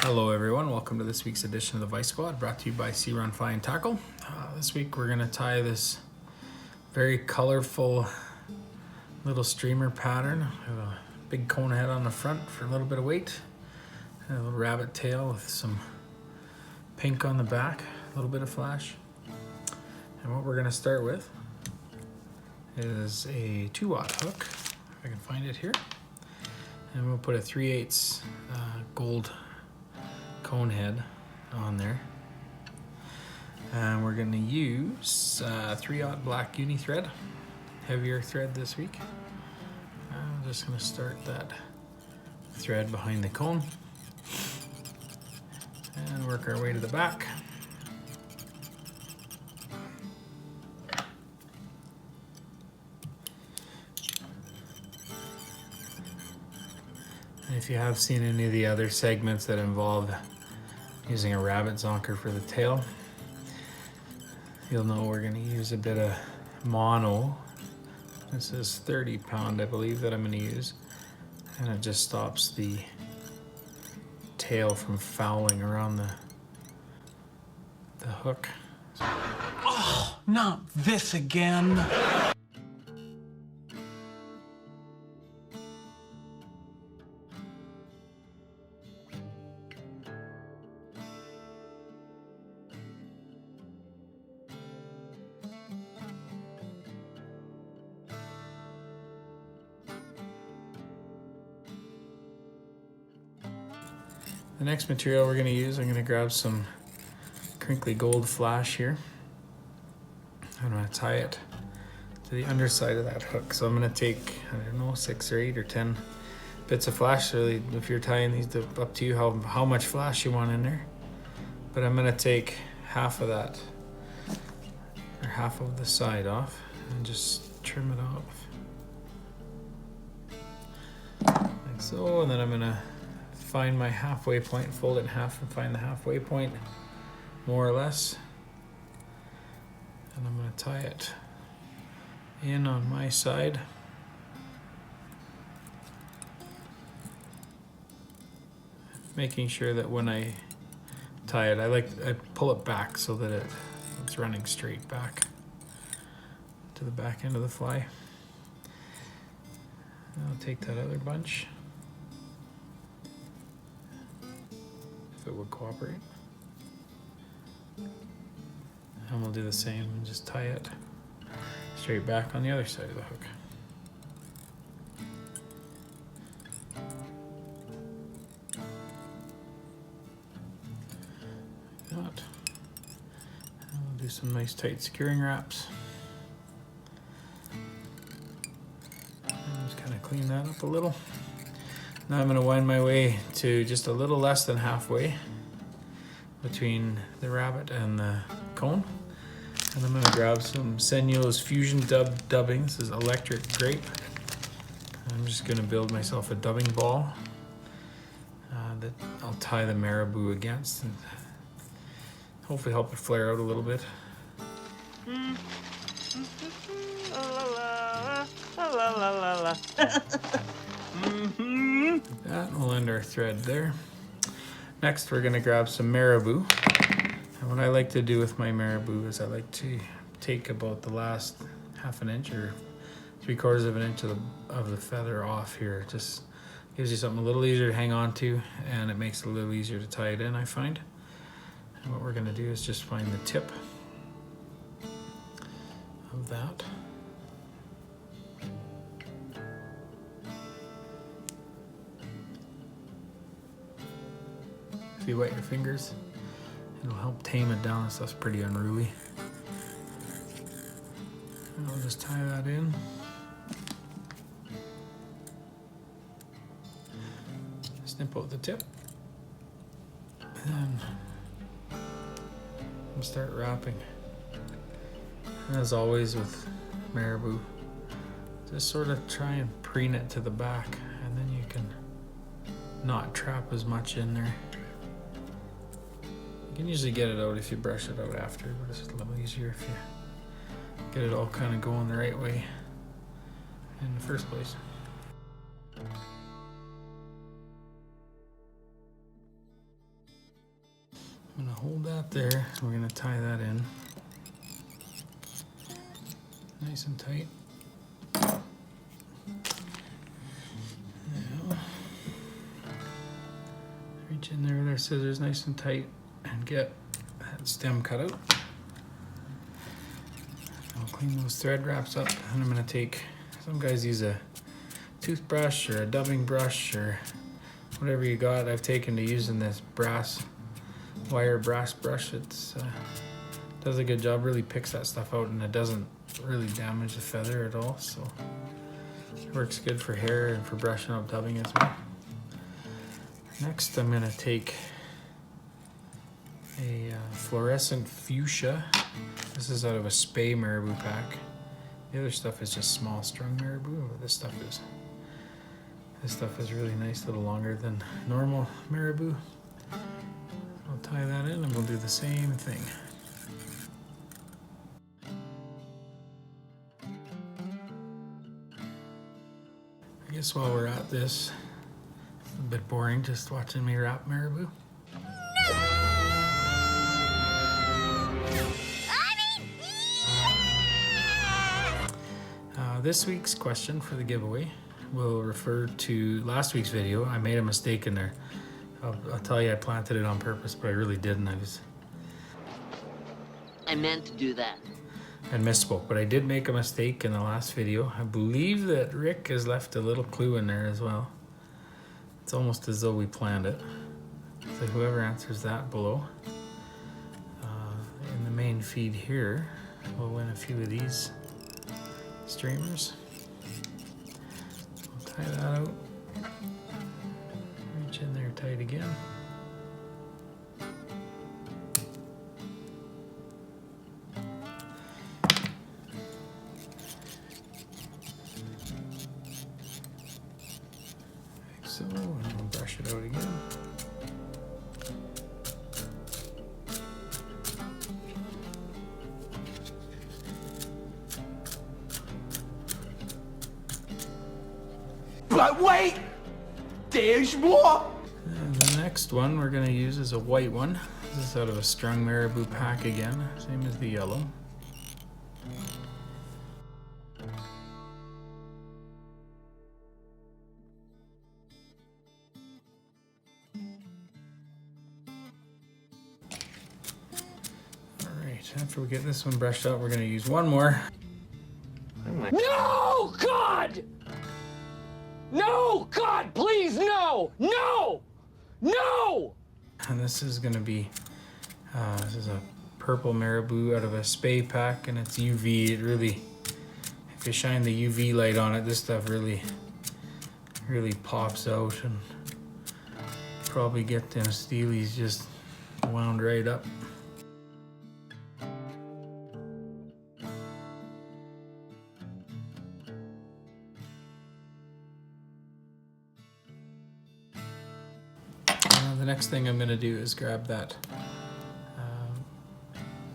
Hello everyone, welcome to this week's edition of the Vise Squad, brought to you by Sea Run Fly and Tackle. This week we're going to tie this very colorful little streamer pattern. We have a big cone head on the front for a little bit of weight, and a little rabbit tail with some pink on the back, a little bit of flash. And what we're going to start with is a 2-aught hook, if I can find it here. And we'll put a 3/8 gold cone head on there, and we're going to use 3/0 Black Uni Thread, heavier thread this week. I'm just going to start that thread behind the cone and work our way to the back. And if you have seen any of the other segments that involve using a rabbit zonker for the tail, you'll know we're going to use a bit of mono. This is 30 pound, I believe, that I'm going to use, and it just stops the tail from fouling around the hook. Oh, not this again. The next material we're going to use, I'm going to grab some crinkly gold flash here. I'm going to tie it to the underside of that hook. So I'm going to take, I don't know, 6 or 8 or 10 bits of flash. Really, if you're tying these, up to you how much flash you want in there. But I'm going to take half of that, or half of the side off, and just trim it off. Like so, and then I'm going to find my halfway point, fold it in half and find the halfway point, more or less. And I'm going to tie it in on my side. Making sure that when I tie it, I pull it back so that it's running straight back to the back end of the fly. And I'll take that other bunch, if it would cooperate, and we'll do the same and just tie it straight back on the other side of the hook. Like that. And we'll do some nice tight securing wraps. And just kind of clean that up a little. Now I'm going to wind my way to just a little less than halfway between the rabbit and the cone. And I'm going to grab some Senyo's Fusion dubbing. This is electric grape. I'm just going to build myself a dubbing ball that I'll tie the Maribou against and hopefully help it flare out a little bit. That will end our thread there. Next, we're going to grab some Maribou. And what I like to do with my Maribou is I like to take about the last ½ inch or 3/4 of an inch of the feather off here. It just gives you something a little easier to hang on to, and it makes it a little easier to tie it in, I find. And what we're going to do is just find the tip of that. If you wet your fingers, it'll help tame it down. This stuff's pretty unruly. And I'll just tie that in. Snip out the tip. And then start wrapping. And as always with Maribou, just sort of try and preen it to the back, and then you can not trap as much in there. You can usually get it out if you brush it out after, but it's a little easier if you get it all kind of going the right way in the first place. hold that there. We're gonna tie that in. Nice and tight. Now, reach in there with our scissors nice and tight and get that stem cut out. I'll clean those thread wraps up, and I'm gonna take, some guys use a toothbrush or a dubbing brush or whatever you got. I've taken to using this wire brass brush. It's does a good job, really picks that stuff out, and it doesn't really damage the feather at all, so it works good for hair and for brushing up dubbing as well. Next I'm gonna take a Fluorescent Fuchsia. This is out of a Spay Maribou pack. The other stuff is just small strung Maribou, but this stuff is really nice, a little longer than normal Maribou. I'll tie that in and we'll do the same thing. I guess while we're at this, it's a bit boring just watching me wrap Maribou. This week's question for the giveaway will refer to last week's video. I made a mistake in there. I'll tell you I planted it on purpose, but I really didn't. I meant to do that. I misspoke, but I did make a mistake in the last video. I believe that Rick has left a little clue in there as well. It's almost as though we planned it. So whoever answers that below, in the main feed here, will win a few of these streamers. We'll tie that out. Reach in there tight again. Like so, and we'll brush it out again. But wait! There's more! And the next one we're going to use is a white one. This is out of a strung Maribou pack again, same as the yellow. Alright, after we get this one brushed out, we're going to use one more. No, God! No, God, please, no! No! No! And this is going to be, this is a purple Maribou out of a Spay pack, and it's UV. It really, if you shine the UV light on it, this stuff really pops out, and probably get them steelies just wound right up. The next thing I'm going to do is grab that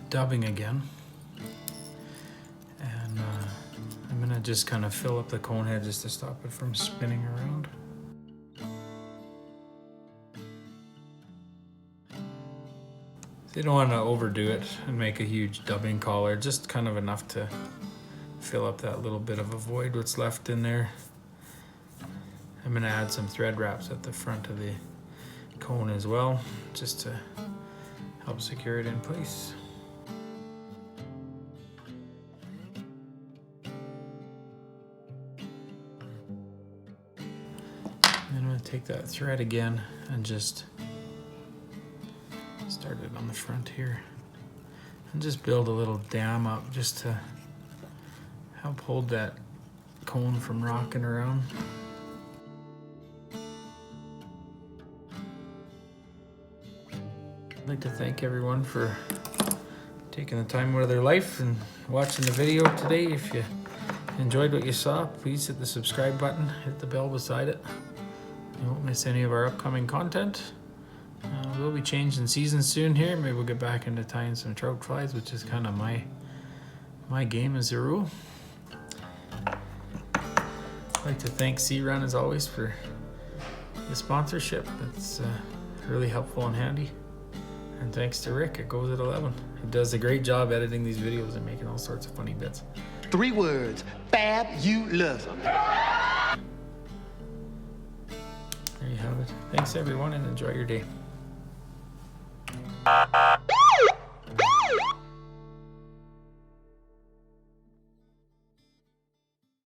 dubbing again, and I'm going to just kind of fill up the cone head just to stop it from spinning around. So you don't want to overdo it and make a huge dubbing collar, just kind of enough to fill up that little bit of a void what's left in there. I'm going to add some thread wraps at the front of the cone as well, just to help secure it in place. And I'm going to take that thread again and just start it on the front here and just build a little dam up just to help hold that cone from rocking around. I'd like to thank everyone for taking the time out of their life and watching the video today. If you enjoyed what you saw, please hit the subscribe button, hit the bell beside it. You won't miss any of our upcoming content. We'll be changing seasons soon here. Maybe we'll get back into tying some trout flies, which is kind of my game as a rule. I'd like to thank Sea Run as always for the sponsorship. It's really helpful and handy. And thanks to Rick, it goes at 11. He does a great job editing these videos and making all sorts of funny bits. 3 words. Fabulous. There you have it. Thanks everyone and enjoy your day.